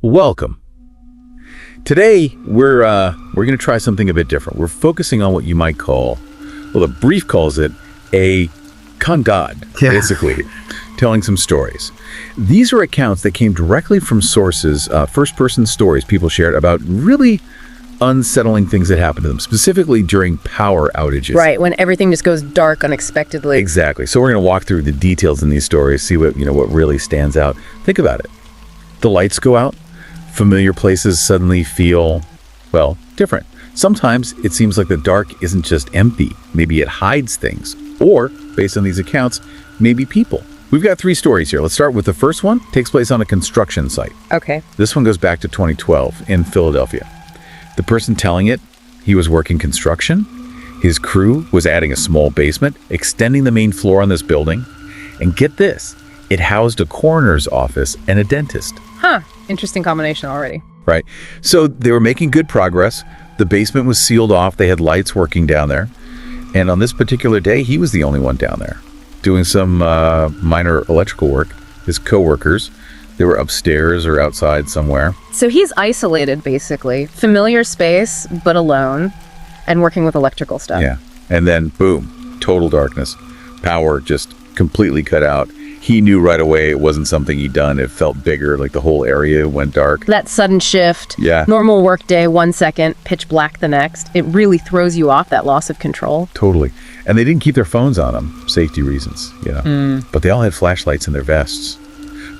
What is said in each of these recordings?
Welcome. Today, we're going to try something a bit different. We're focusing on what you might call, well, the brief calls it a con god, basically, telling some stories. These are accounts that came directly from sources, first-person stories people shared about really unsettling things that happened to them, specifically during power outages. Right, when everything just goes dark unexpectedly. Exactly. So we're going to walk through the details in these stories, see what really stands out. Think about it. The lights go out. Familiar places suddenly feel, well, different. Sometimes it seems like the dark isn't just empty. Maybe it hides things. Or, based on these accounts, maybe people. We've got 3 stories here. Let's start with the first one. It takes place on a construction site. Okay. This one goes back to 2012 in Philadelphia. The person telling it, he was working construction. His crew was adding a small basement, extending the main floor on this building. And get this, it housed a coroner's office and a dentist. Huh. Interesting combination already. Right. So they were making good progress. The basement was sealed off. They had lights working down there. And on this particular day, he was the only one down there doing some minor electrical work. His coworkers, they were upstairs or outside somewhere. So he's isolated, basically. Familiar space, but alone, and working with electrical stuff. Yeah. And then, boom, total darkness. Power just completely cut out. He knew right away it wasn't something he'd done. It felt bigger, like the whole area went dark. That sudden shift. Yeah. Normal work day, 1 second, pitch black the next. It really throws you off, that loss of control. Totally. And they didn't keep their phones on them, safety reasons, But they all had flashlights in their vests.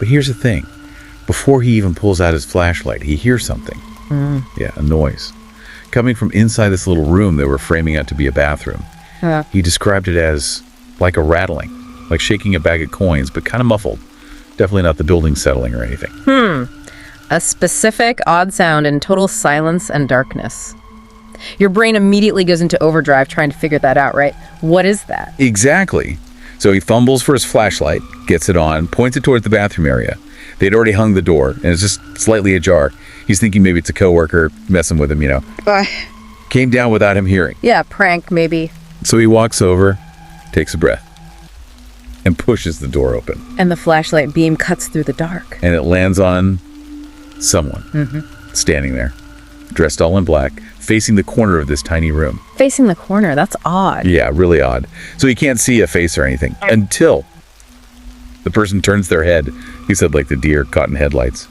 But here's the thing. Before he even pulls out his flashlight, he hears something. Yeah, a noise. Coming from inside this little room they were framing out to be a bathroom. He described it as like a rattling, like shaking a bag of coins, but kind of muffled. Definitely not the building settling or anything. A specific, odd sound in total silence and darkness. Your brain immediately goes into overdrive trying to figure that out, right? What is that? Exactly. So he fumbles for his flashlight, gets it on, points it towards the bathroom area. They'd already hung the door, and it's just slightly ajar. He's thinking maybe it's a coworker messing with him, Came down without him hearing. Yeah, prank, maybe. So he walks over, takes a breath, and pushes the door open. And the flashlight beam cuts through the dark. And it lands on someone standing there, dressed all in black, facing the corner of this tiny room. Facing the corner, that's odd. Yeah, really odd. So he can't see a face or anything until the person turns their head. He said like the deer caught in headlights.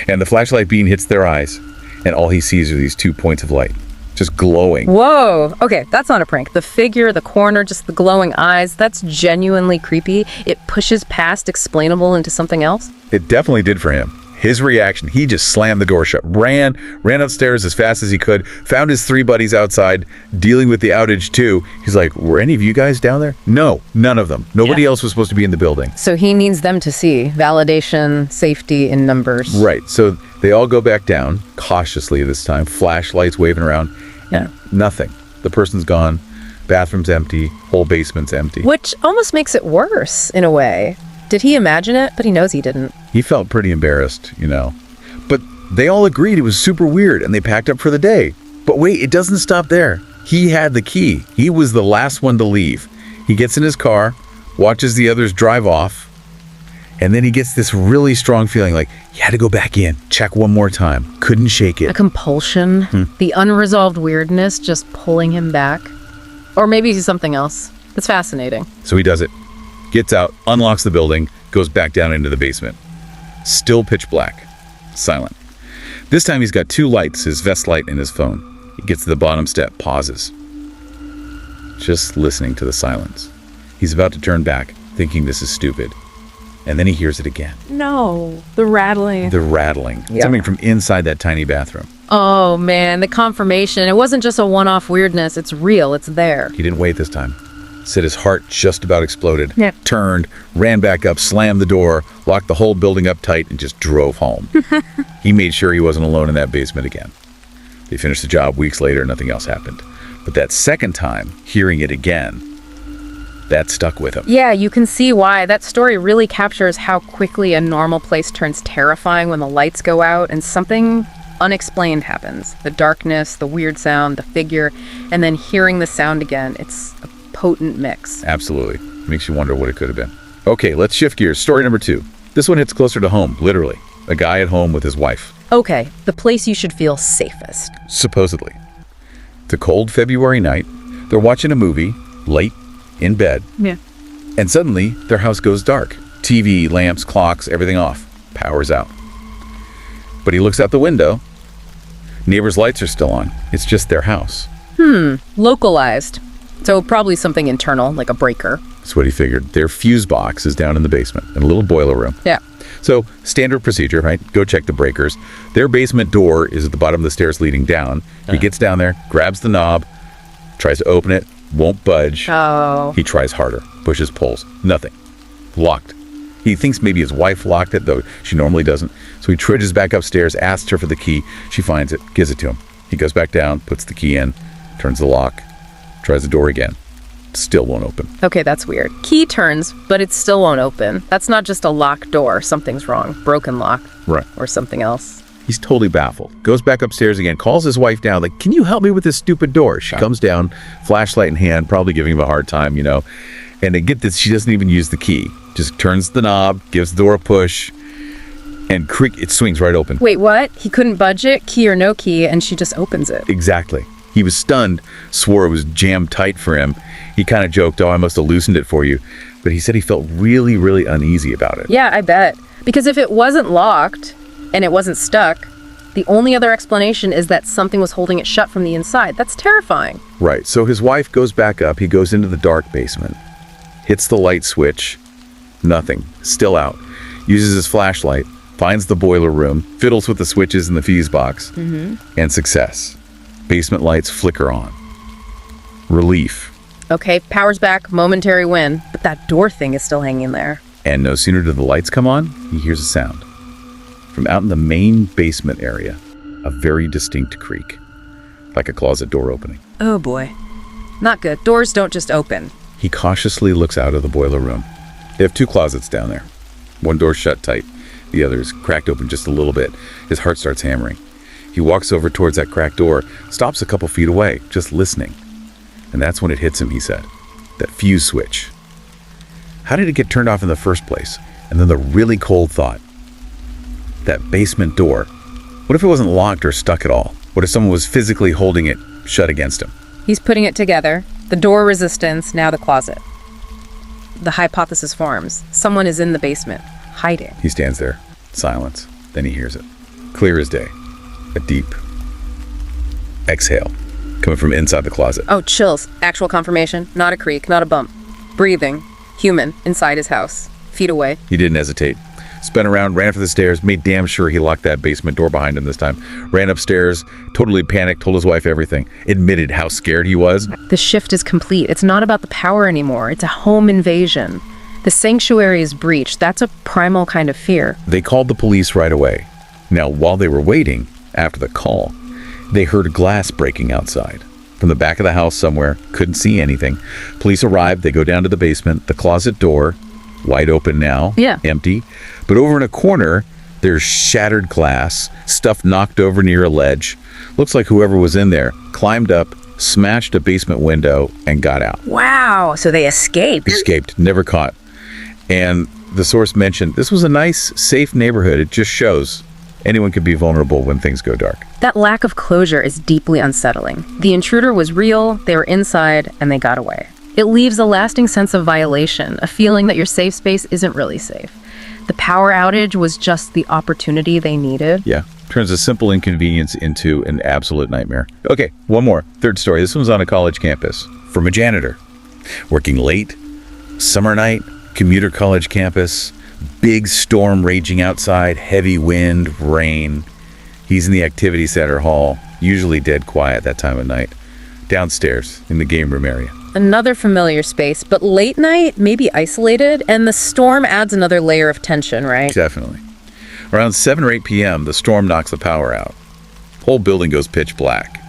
And the flashlight beam hits their eyes, and all he sees are these 2 points of light, just glowing. Whoa. Okay, that's not a prank. The figure, the corner, just the glowing eyes, that's genuinely creepy. It pushes past explainable into something else. It definitely did for him. His reaction, he just slammed the door shut, ran upstairs as fast as he could, found his 3 buddies outside, dealing with the outage too. He's like, were any of you guys down there? No, none of them. Nobody else was supposed to be in the building. So he needs them to see validation, safety in numbers. Right. So they all go back down, cautiously this time, flashlights waving around. Yeah. Nothing. The person's gone. Bathroom's empty. Whole basement's empty. Which almost makes it worse, in a way. Did he imagine it? But he knows he didn't. He felt pretty embarrassed, But they all agreed it was super weird, and they packed up for the day. But wait, it doesn't stop there. He had the key. He was the last one to leave. He gets in his car, watches the others drive off, and then he gets this really strong feeling like he had to go back in, check one more time. Couldn't shake it. A compulsion, the unresolved weirdness just pulling him back. Or maybe something else. It's fascinating. So he does it. Gets out, unlocks the building, goes back down into the basement. Still pitch black. Silent. This time he's got 2 lights, his vest light and his phone. He gets to the bottom step, pauses. Just listening to the silence. He's about to turn back, thinking this is stupid. And then he hears it again. No, the rattling. The rattling. Yeah. Coming from inside that tiny bathroom. Oh, man, the confirmation. It wasn't just a one-off weirdness. It's real. It's there. He didn't wait this time. Said his heart just about exploded. Yeah. Turned, ran back up, slammed the door, locked the whole building up tight, and just drove home. He made sure he wasn't alone in that basement again. They finished the job weeks later, nothing else happened. But that second time, hearing it again, that stuck with him. Yeah, you can see why. That story really captures how quickly a normal place turns terrifying when the lights go out and something unexplained happens. The darkness, the weird sound, the figure, and then hearing the sound again. It's a potent mix. Absolutely. Makes you wonder what it could have been. Okay, let's shift gears. Story number 2. This one hits closer to home, literally. A guy at home with his wife, Okay, the place you should feel safest. supposedly. It's a cold February night. They're watching a movie, late, in bed, Yeah. and suddenly their house goes dark. TV, lamps, clocks, everything off. Power's out. But he looks out the window. Neighbors' lights are still on. It's just their house. Localized. So probably something internal, like a breaker. That's what he figured. Their fuse box is down in the basement, in a little boiler room. Yeah. So, standard procedure, right? Go check the breakers. Their basement door is at the bottom of the stairs leading down. He gets down there, grabs the knob, tries to open it, won't budge. Oh. He tries harder, pushes, pulls. Nothing. Locked. He thinks maybe his wife locked it, though she normally doesn't. So he trudges back upstairs, asks her for the key. She finds it, gives it to him. He goes back down, puts the key in, turns the lock, tries the door again. Still won't open. Okay, that's weird. Key turns, but it still won't open. That's not just a locked door. Something's wrong. Broken lock. Right. Or something else. He's totally baffled. Goes back upstairs again, calls his wife down, like, can you help me with this stupid door? She comes down, flashlight in hand, probably giving him a hard time, And to get this, she doesn't even use the key. Just turns the knob, gives the door a push, and creak, it swings right open. Wait, what? He couldn't budge it, key or no key, and she just opens it. Exactly. He was stunned, swore it was jammed tight for him. He kind of joked, I must have loosened it for you. But he said he felt really, really uneasy about it. Yeah, I bet. Because if it wasn't locked and it wasn't stuck, the only other explanation is that something was holding it shut from the inside. That's terrifying. Right. So his wife goes back up. He goes into the dark basement, hits the light switch. Nothing. Still out. Uses his flashlight, finds the boiler room, fiddles with the switches in the fuse box, and success. Basement lights flicker on. Relief. Okay, power's back, momentary win. But that door thing is still hanging there. And no sooner do the lights come on, he hears a sound. From out in the main basement area, a very distinct creak, like a closet door opening. Oh boy. Not good. Doors don't just open. He cautiously looks out of the boiler room. They have two closets down there. One door's shut tight. The other is cracked open just a little bit. His heart starts hammering. He walks over towards that cracked door, stops a couple feet away, just listening. And that's when it hits him, he said. That fuse switch. How did it get turned off in the first place? And then the really cold thought. That basement door. What if it wasn't locked or stuck at all? What if someone was physically holding it shut against him? He's putting it together. The door resistance, now the closet. The hypothesis forms. Someone is in the basement, hiding. He stands there, silence. Then he hears it. Clear as day. A deep exhale coming from inside the closet. Oh, chills. Actual confirmation. Not a creak, not a bump. Breathing. Human. Inside his house. Feet away. He didn't hesitate. Spun around, ran for the stairs, made damn sure he locked that basement door behind him this time. Ran upstairs, totally panicked, told his wife everything. Admitted how scared he was. The shift is complete. It's not about the power anymore. It's a home invasion. The sanctuary is breached. That's a primal kind of fear. They called the police right away. Now, while they were waiting, after the call, they heard glass breaking outside. From the back of the house somewhere, couldn't see anything. Police arrived, they go down to the basement, the closet door, wide open now, Yeah. empty. But over in a corner, there's shattered glass, stuff knocked over near a ledge. Looks like whoever was in there climbed up, smashed a basement window, and got out. Wow, so they escaped. Escaped, never caught. And the source mentioned this was a nice, safe neighborhood. It just shows anyone could be vulnerable when things go dark. That lack of closure is deeply unsettling. The intruder was real, they were inside, and they got away. It leaves a lasting sense of violation, a feeling that your safe space isn't really safe. The power outage was just the opportunity they needed. Yeah, turns a simple inconvenience into an absolute nightmare. Okay, one more. Third story. This one's on a college campus. From a janitor. Working late, summer night, commuter college campus, big storm raging outside, heavy wind, rain. He's in the activity center hall, usually dead quiet that time of night. Downstairs, in the game room area. Another familiar space, but late night, maybe isolated, and the storm adds another layer of tension, right? Definitely. Around 7 or 8 p.m., the storm knocks the power out. Whole building goes pitch black.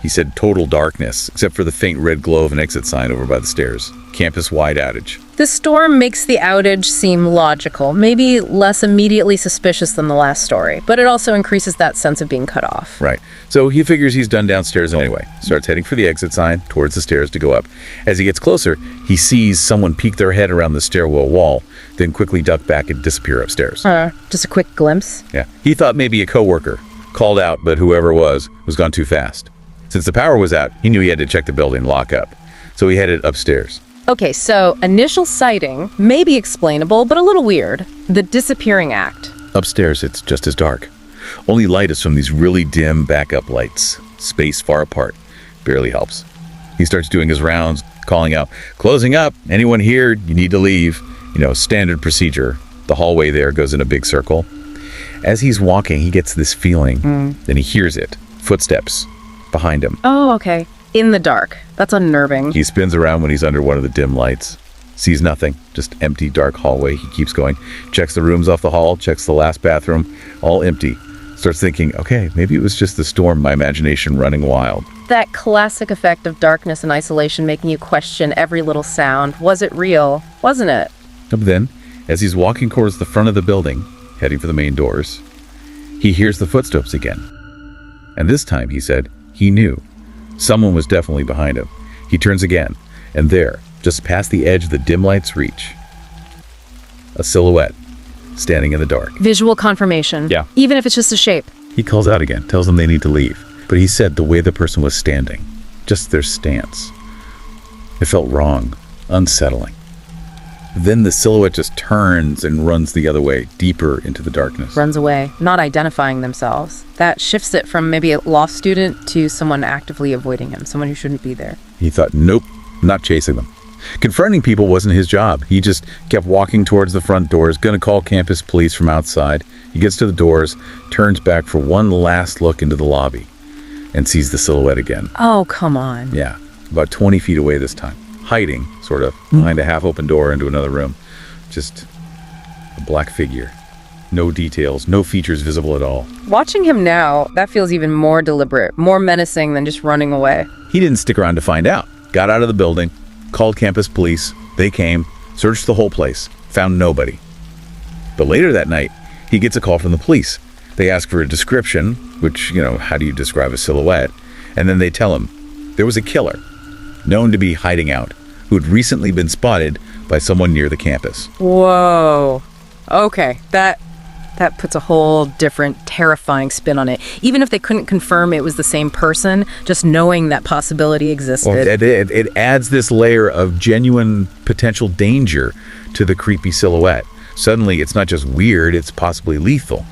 He said total darkness, except for the faint red glow of an exit sign over by the stairs. Campus-wide outage. The storm makes the outage seem logical, maybe less immediately suspicious than the last story, but it also increases that sense of being cut off. Right. So he figures he's done downstairs anyway. Starts heading for the exit sign towards the stairs to go up. As he gets closer, he sees someone peek their head around the stairwell wall, then quickly duck back and disappear upstairs. Just a quick glimpse. Yeah. He thought maybe a coworker called out, but whoever was gone too fast. Since the power was out, he knew he had to check the building and lock up. So he headed upstairs. Okay, so initial sighting may be explainable, but a little weird. The disappearing act. Upstairs, it's just as dark. Only light is from these really dim backup lights. Space far apart. Barely helps. He starts doing his rounds, calling out, "Closing up! Anyone here? You need to leave." Standard procedure. The hallway there goes in a big circle. As he's walking, he gets this feeling. Then he hears it. Footsteps behind him. Oh, okay. In the dark. That's unnerving. He spins around when he's under one of the dim lights. Sees nothing. Just empty, dark hallway. He keeps going. Checks the rooms off the hall. Checks the last bathroom. All empty. Starts thinking, okay, maybe it was just the storm, my imagination running wild. That classic effect of darkness and isolation making you question every little sound. Was it real? Wasn't it? But then, as he's walking towards the front of the building, heading for the main doors, he hears the footsteps again. And this time, he said, he knew. Someone was definitely behind him. He turns again, and there, just past the edge of the dim light's reach, a silhouette standing in the dark. Visual confirmation. Yeah. Even if it's just a shape. He calls out again, tells them they need to leave. But he said the way the person was standing, just their stance, it felt wrong, unsettling. Then the silhouette just turns and runs the other way, deeper into the darkness. Runs away, not identifying themselves. That shifts it from maybe a lost student to someone actively avoiding him, someone who shouldn't be there. He thought, nope, not chasing them. Confronting people wasn't his job. He just kept walking towards the front doors, gonna call campus police from outside. He gets to the doors, turns back for one last look into the lobby, and sees the silhouette again. Oh, come on. Yeah, about 20 feet away this time. Hiding, sort of, behind a half-open door into another room. Just a black figure. No details, no features visible at all. Watching him now, that feels even more deliberate, more menacing than just running away. He didn't stick around to find out. Got out of the building, called campus police. They came, searched the whole place, found nobody. But later that night, he gets a call from the police. They ask for a description, which, how do you describe a silhouette? And then they tell him there was a killer, known to be hiding out, who had recently been spotted by someone near the campus. Whoa. Okay, that puts a whole different, terrifying spin on it. Even if they couldn't confirm it was the same person, just knowing that possibility existed. Well, it adds this layer of genuine potential danger to the creepy silhouette. Suddenly, it's not just weird, it's possibly lethal.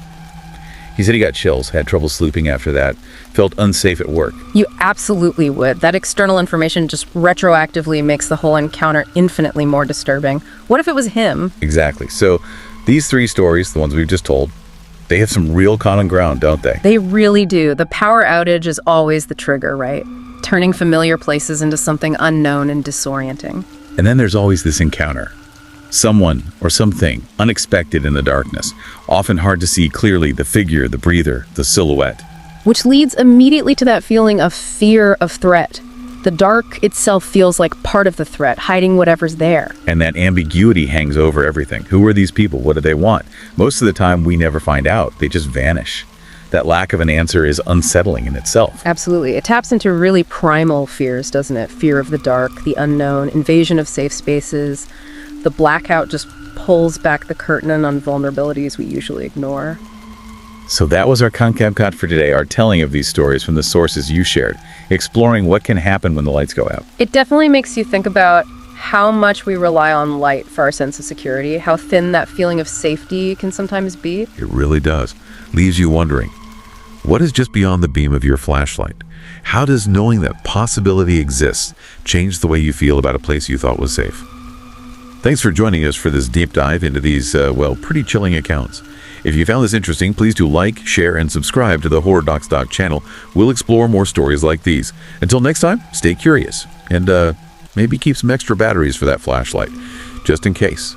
He said he got chills, had trouble sleeping after that, felt unsafe at work. You absolutely would. That external information just retroactively makes the whole encounter infinitely more disturbing. What if it was him? Exactly. So these three stories, the ones we've just told, they have some real common ground, don't they? They really do. The power outage is always the trigger, right? Turning familiar places into something unknown and disorienting. And then there's always this encounter. Someone or something unexpected in the darkness, often hard to see clearly, the figure, the breather, the silhouette. Which leads immediately to that feeling of fear of threat. The dark itself feels like part of the threat, hiding whatever's there. And that ambiguity hangs over everything. Who are these people? What do they want? Most of the time, we never find out. They just vanish. That lack of an answer is unsettling in itself. Absolutely. It taps into really primal fears, doesn't it? Fear of the dark, the unknown, invasion of safe spaces. The blackout just pulls back the curtain on vulnerabilities we usually ignore. So that was our Concab Cot for today, our telling of these stories from the sources you shared, exploring what can happen when the lights go out. It definitely makes you think about how much we rely on light for our sense of security, how thin that feeling of safety can sometimes be. It really does. Leaves you wondering, what is just beyond the beam of your flashlight? How does knowing that possibility exists change the way you feel about a place you thought was safe? Thanks for joining us for this deep dive into these, pretty chilling accounts. If you found this interesting, please do like, share, and subscribe to the Horror Docs Doc channel. We'll explore more stories like these. Until next time, stay curious, and maybe keep some extra batteries for that flashlight, just in case.